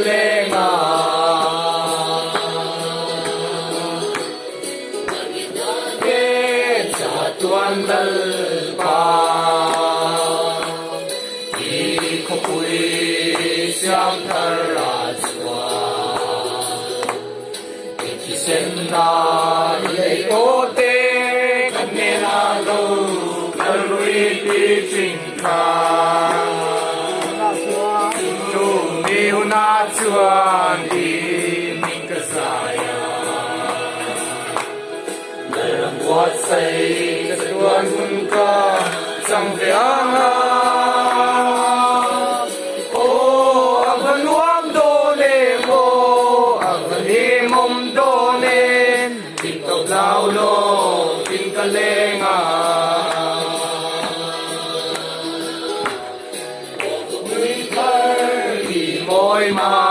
lenga ke cha tuan dal pa i ko pui siam thar ra chua ki sen na le ko te kan ne na lo kal ri ti ching kha na chuan di min ka saya lam wat sai ka tuan hun ka sang ve anga o avaluam do le mo avani mom do ne tin to lao lo tin ka lenga môi mà